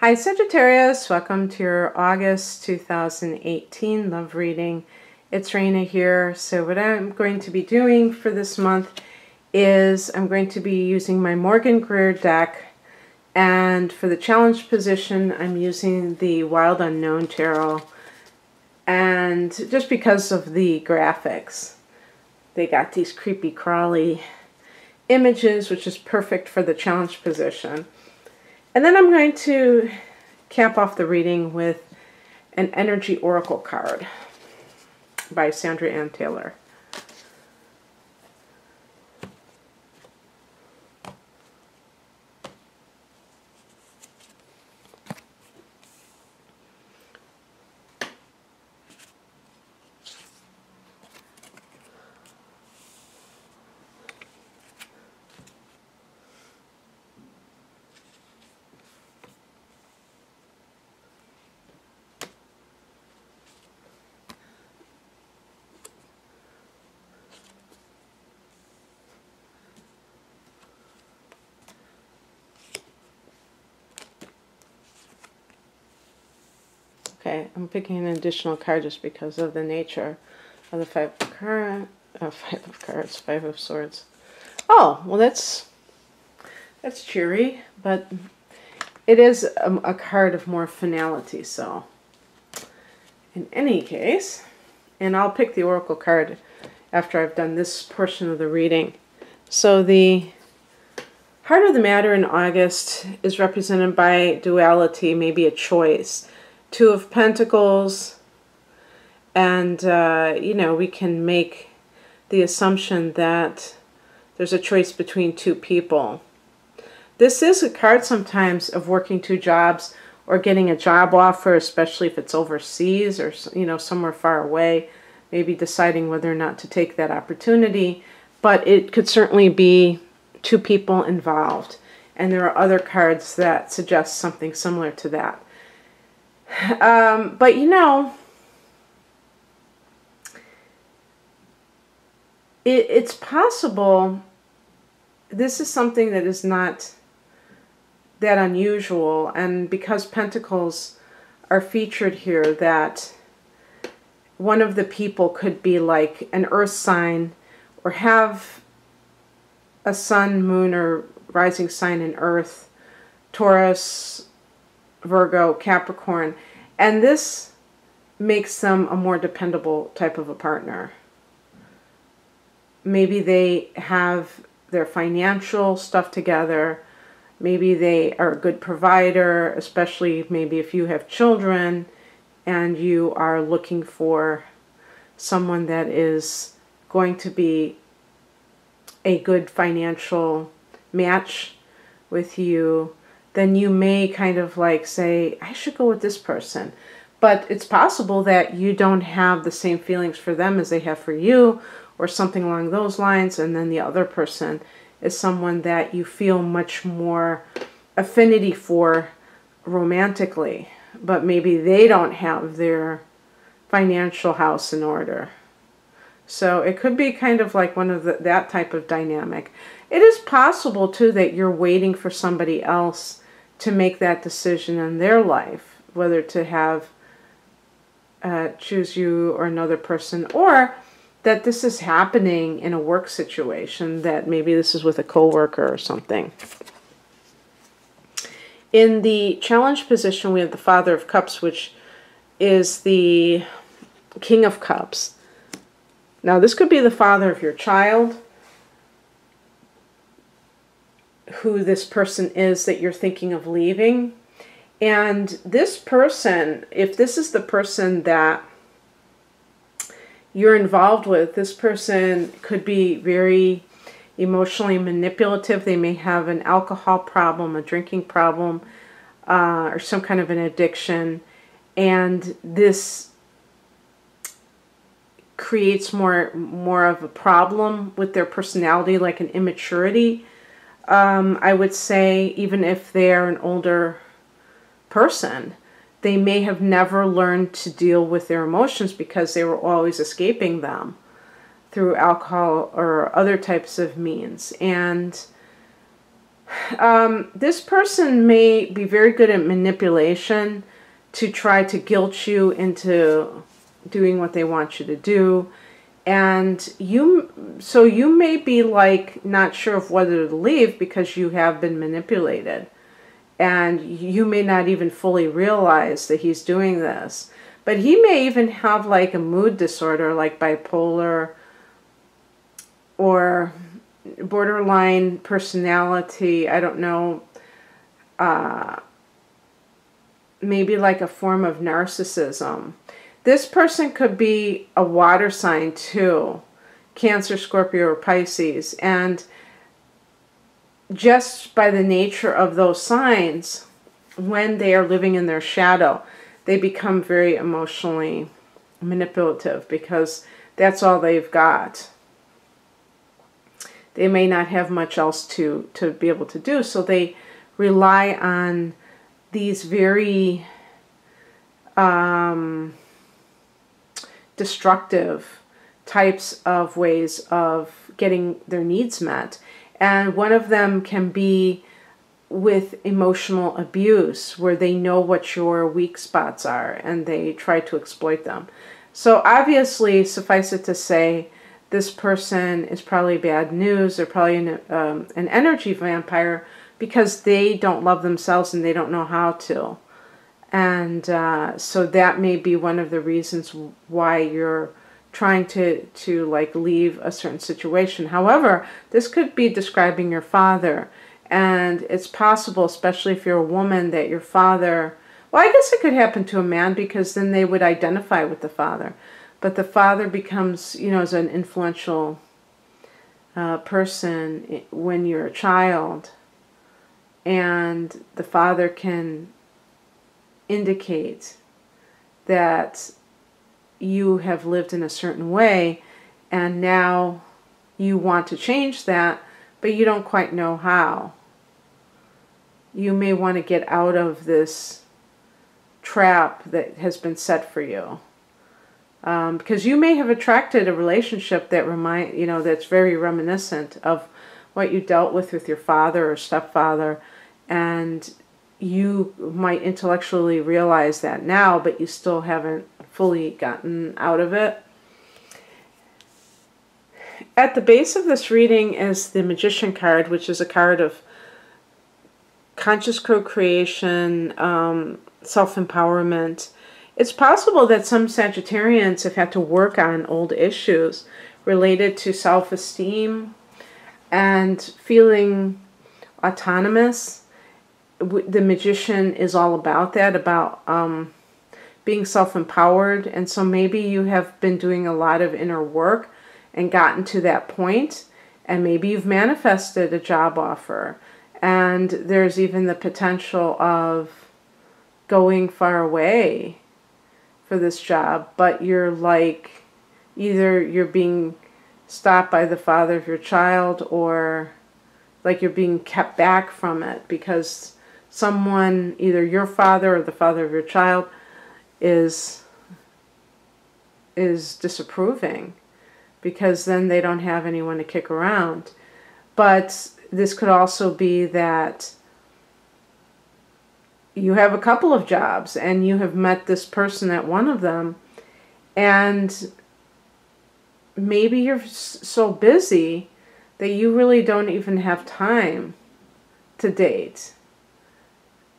Hi Sagittarius, welcome to your August 2018 love reading. It's Raina here. So what I'm going to be doing for this month is I'm going to be using my Morgan Greer deck, and for the challenge position I'm using the Wild Unknown Tarot, and just because of the graphics. They got these creepy crawly images, which is perfect for the challenge position. And then I'm going to cap off the reading with an Energy Oracle card by Sandra Ann Taylor. Okay, I'm picking an additional card just because of the nature of the Five of Swords. Oh, well that's cheery, but it is a card of more finality, so in any case, and I'll pick the Oracle card after I've done this portion of the reading. So the heart of the matter in August is represented by duality, maybe a choice. Two of Pentacles, and you know, we can make the assumption that there's a choice between two people. This is a card sometimes of working two jobs or getting a job offer, especially if it's overseas or, you know, somewhere far away, maybe deciding whether or not to take that opportunity. But it could certainly be two people involved, and there are other cards that suggest something similar to that. But you know, it's possible this is something that is not that unusual, and because Pentacles are featured here, that one of the people could be like an earth sign or have a sun, moon, or rising sign in earth, Taurus, Virgo, Capricorn, and this makes them a more dependable type of a partner. Maybe they have their financial stuff together. Maybe they are a good provider, especially maybe if you have children and you are looking for someone that is going to be a good financial match with you. Then you may kind of like say, I should go with this person. But it's possible that you don't have the same feelings for them as they have for you, or something along those lines, and then the other person is someone that you feel much more affinity for romantically, but maybe they don't have their financial house in order. So it could be kind of like one of that type of dynamic. It is possible too that you're waiting for somebody else to make that decision in their life, whether to have choose you or another person, or that this is happening in a work situation, that maybe this is with a coworker or something. In the challenge position, we have the Father of Cups, which is the King of Cups. Now, this could be the father of your child, who this person is that you're thinking of leaving. And this person, if this is the person that you're involved with, this person could be very emotionally manipulative. They may have an alcohol problem, a drinking problem, or some kind of an addiction. And this creates more of a problem with their personality, like an immaturity. I would say, even if they're an older person, they may have never learned to deal with their emotions because they were always escaping them through alcohol or other types of means. And This person may be very good at manipulation to try to guilt you into doing what they want you to do. And so you may be like not sure of whether to leave because you have been manipulated. And you may not even fully realize that he's doing this. But he may even have like a mood disorder, like bipolar or borderline personality. I don't know. Maybe like a form of narcissism. This person could be a water sign too. Cancer, Scorpio, or Pisces. And just by the nature of those signs, when they are living in their shadow, they become very emotionally manipulative because that's all they've got. They may not have much else to be able to do, so they rely on these very destructive types of ways of getting their needs met. And one of them can be with emotional abuse, where they know what your weak spots are and they try to exploit them. So obviously, suffice it to say, this person is probably bad news. They're probably an energy vampire because they don't love themselves and they don't know how to. And so that may be one of the reasons why you're trying to like leave a certain situation. However, this could be describing your father. And it's possible, especially if you're a woman, that your father, well, I guess it could happen to a man because then they would identify with the father. But the father becomes, as an influential person when you're a child. And the father can indicate that you have lived in a certain way and now you want to change that, but you don't quite know how. You may want to get out of this trap that has been set for you. Because you may have attracted a relationship that that's very reminiscent of what you dealt with your father or stepfather, and you might intellectually realize that now, but you still haven't fully gotten out of it. At the base of this reading is the Magician card, which is a card of conscious co-creation, self-empowerment. It's possible that some Sagittarians have had to work on old issues related to self-esteem and feeling autonomous. The Magician is all about that, about being self-empowered. And so maybe you have been doing a lot of inner work and gotten to that point, and maybe you've manifested a job offer. And there's even the potential of going far away for this job, but you're like, either you're being stopped by the father of your child, or like you're being kept back from it because someone, either your father or the father of your child, is disapproving, because then they don't have anyone to kick around. But this could also be that you have a couple of jobs and you have met this person at one of them, and maybe you're so busy that you really don't even have time to date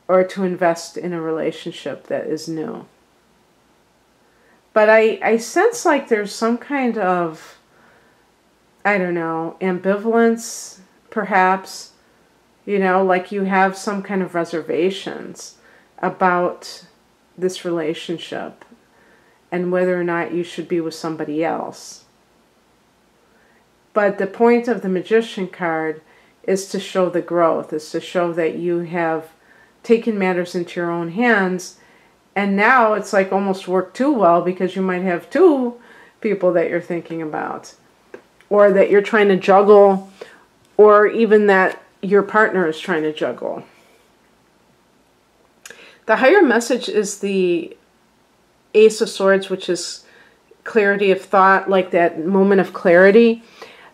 or to invest in a relationship that is new. But I sense like there's some kind of, I don't know, ambivalence, perhaps. Like you have some kind of reservations about this relationship and whether or not you should be with somebody else. But the point of the Magician card is to show the growth, is to show that you have taken matters into your own hands. And now it's like almost worked too well, because you might have two people that you're thinking about, or that you're trying to juggle, or even that your partner is trying to juggle. The higher message is the Ace of Swords, which is clarity of thought, like that moment of clarity.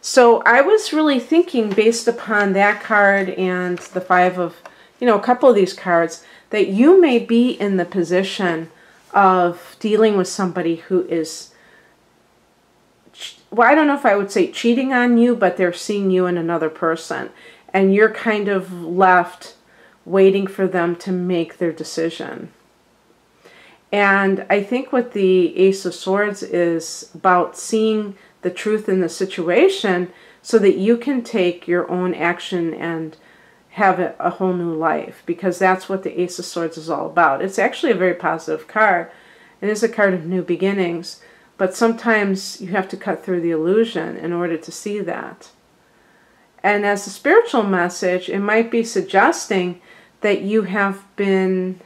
So I was really thinking, based upon that card and the Five of, a couple of these cards, that you may be in the position of dealing with somebody who is, well, I don't know if I would say cheating on you, but they're seeing you in another person. And you're kind of left waiting for them to make their decision. And I think what the Ace of Swords is about seeing the truth in the situation so that you can take your own action and have a whole new life. Because that's what the Ace of Swords is all about. It's actually a very positive card. It is a card of new beginnings. But sometimes you have to cut through the illusion in order to see that. And as a spiritual message, it might be suggesting that you have been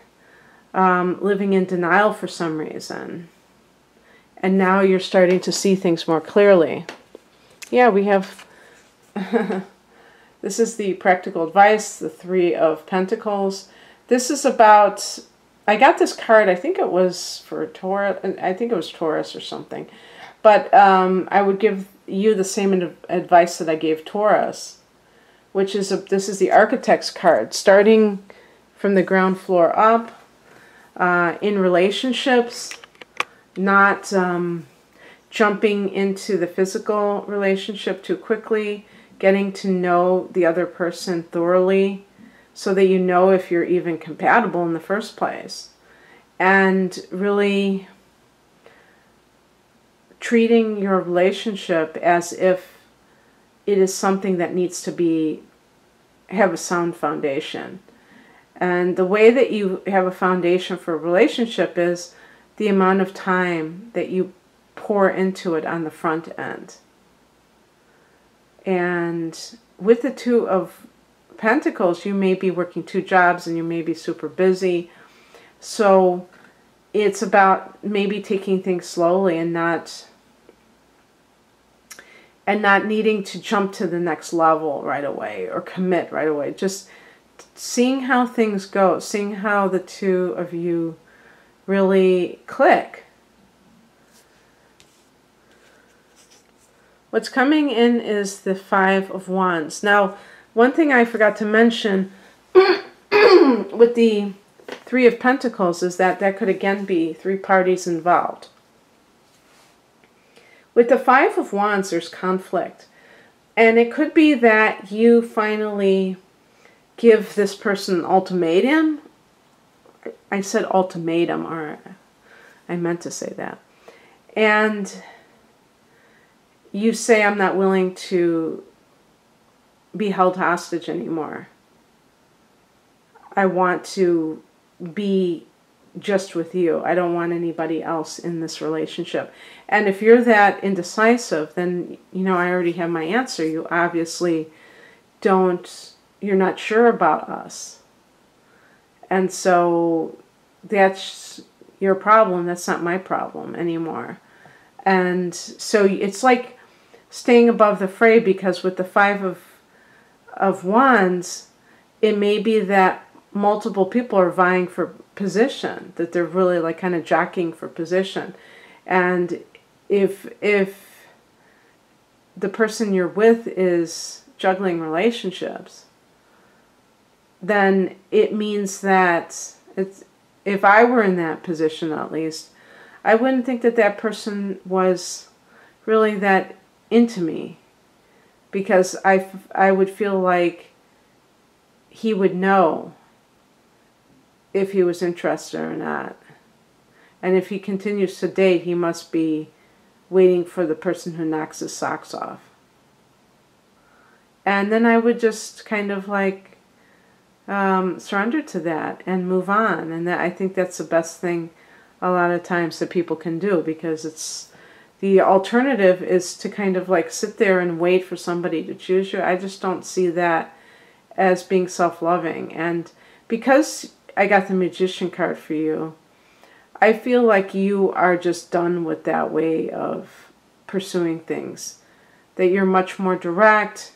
living in denial for some reason. And now you're starting to see things more clearly. Yeah, we have... This is the practical advice, the Three of Pentacles. This is about... I got this card, I think it was for Taurus. I think it was Taurus or something. But I would give you the same advice that I gave Taurus, which is this is the Architect's card, starting from the ground floor up, in relationships, not jumping into the physical relationship too quickly, getting to know the other person thoroughly so that you know if you're even compatible in the first place, and really treating your relationship as if it is something that needs to have a sound foundation. And the way that you have a foundation for a relationship is the amount of time that you pour into it on the front end. And with the Two of Pentacles, you may be working 2 jobs and you may be super busy. So it's about maybe taking things slowly and not needing to jump to the next level right away or commit right away. Just seeing how things go, seeing how the two of you really click. What's coming in is the Five of Wands. Now, one thing I forgot to mention with the Three of Pentacles is that could again be 3 parties involved. With the Five of Wands, there's conflict. And it could be that you finally give this person an ultimatum. I said ultimatum, or I meant to say that. And you say, I'm not willing to be held hostage anymore. I want to be just with you. I don't want anybody else in this relationship. And if you're that indecisive, then, I already have my answer. You obviously you're not sure about us. And so that's your problem. That's not my problem anymore. And so it's like staying above the fray, because with the Five of Wands, it may be that multiple people are vying for position, that they're really like kind of jockeying for position. And if the person you're with is juggling relationships, then it means that if I were in that position, at least, I wouldn't think that person was really that into me, because I would feel like he would know if he was interested or not. And if he continues to date, he must be waiting for the person who knocks his socks off. And then I would just kind of like surrender to that and move on. And I think that's the best thing a lot of times that people can do, because the alternative is to kind of like sit there and wait for somebody to choose you. I just don't see that as being self-loving. And because I got the Magician card for you, I feel like you are just done with that way of pursuing things. That you're much more direct.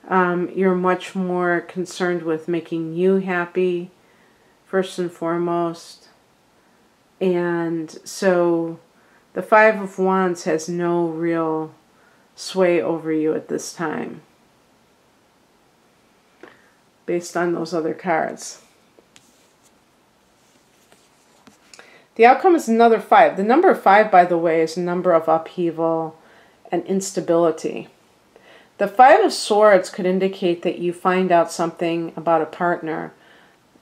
You're much more concerned with making you happy, first and foremost. And so the Five of Wands has no real sway over you at this time, based on those other cards. The outcome is another 5. The number 5, by the way, is a number of upheaval and instability. The 5 of Swords could indicate that you find out something about a partner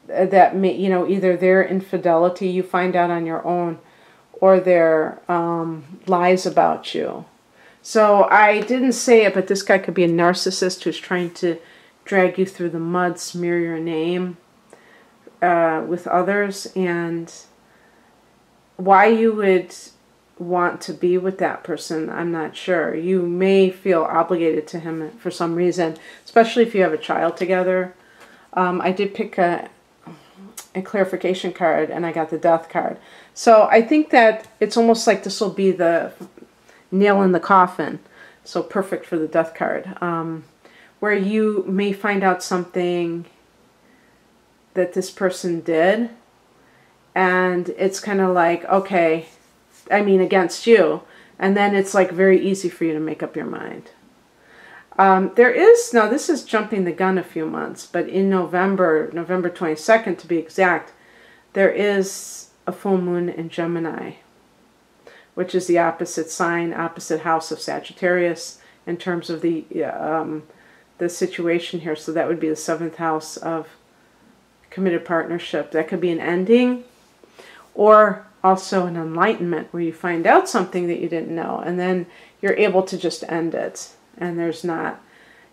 that may, you know, either their infidelity you find out on your own, or their lies about you. So I didn't say it, but this guy could be a narcissist who's trying to drag you through the mud, smear your name with others, and why you would want to be with that person, I'm not sure. You may feel obligated to him for some reason, especially if you have a child together. I did pick a clarification card, and I got the Death card. So I think that it's almost like this will be the nail in the coffin. So perfect for the Death card. Where you may find out something that this person did, and it's kind of like, okay, I mean against you, and then it's like very easy for you to make up your mind. There is, now this is jumping the gun a few months, but in November 22nd to be exact, there is a full moon in Gemini, which is the opposite sign, opposite house of Sagittarius in terms of the situation here. So that would be the 7th house of committed partnership. That could be an ending, or also an enlightenment where you find out something that you didn't know, and then you're able to just end it. And there's not,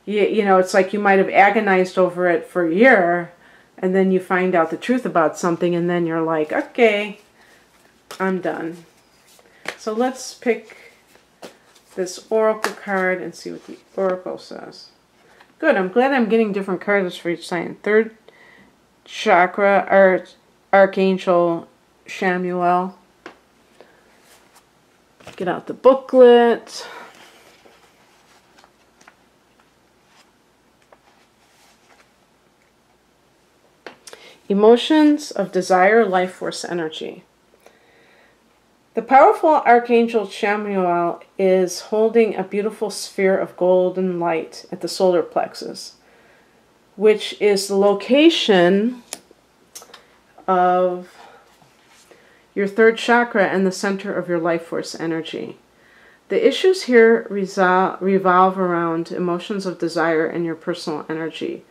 you know, it's like you might have agonized over it for a year, and then you find out the truth about something, and then you're like, okay, I'm done. So let's pick this oracle card and see what the oracle says. Good, I'm glad I'm getting different cards for each sign. 3rd chakra, Archangel Shamuel. Get out the booklet. Emotions of desire, life force energy. The powerful Archangel Chamuel is holding a beautiful sphere of golden light at the solar plexus, which is the location of your 3rd chakra and the center of your life force energy. The issues here revolve around emotions of desire and your personal energy.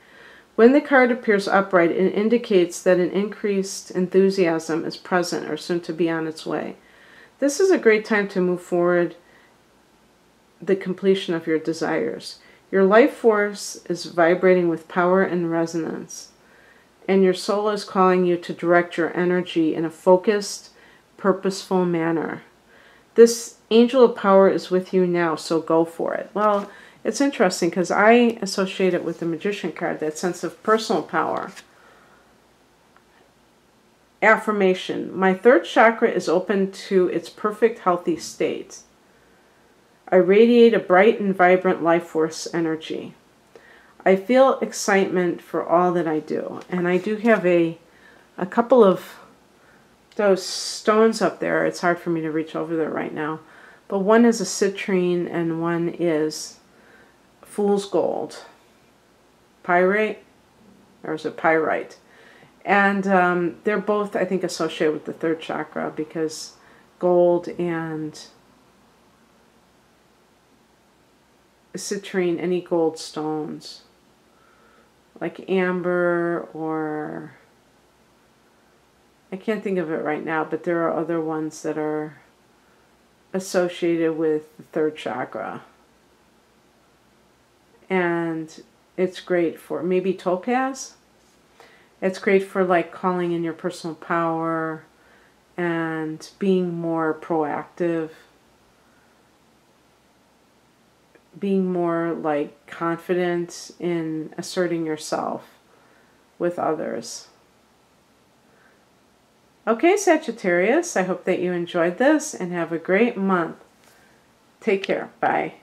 When the card appears upright, it indicates that an increased enthusiasm is present or soon to be on its way. This is a great time to move forward the completion of your desires. Your life force is vibrating with power and resonance, and your soul is calling you to direct your energy in a focused, purposeful manner. This angel of power is with you now, so go for it. Well, it's interesting because I associate it with the Magician card, that sense of personal power. Affirmation. My 3rd chakra is open to its perfect, healthy state. I radiate a bright and vibrant life force energy. I feel excitement for all that I do. And I do have a couple of those stones up there. It's hard for me to reach over there right now. But one is a citrine and one is fool's gold. Pyrite? Or is it pyrite? And they're both, I think, associated with the 3rd chakra, because gold and citrine, any gold stones, like amber, or I can't think of it right now, but there are other ones that are associated with the 3rd chakra. And it's great for, maybe topaz? It's great for like calling in your personal power and being more proactive, being more like confident in asserting yourself with others. Okay, Sagittarius, I hope that you enjoyed this and have a great month. Take care. Bye.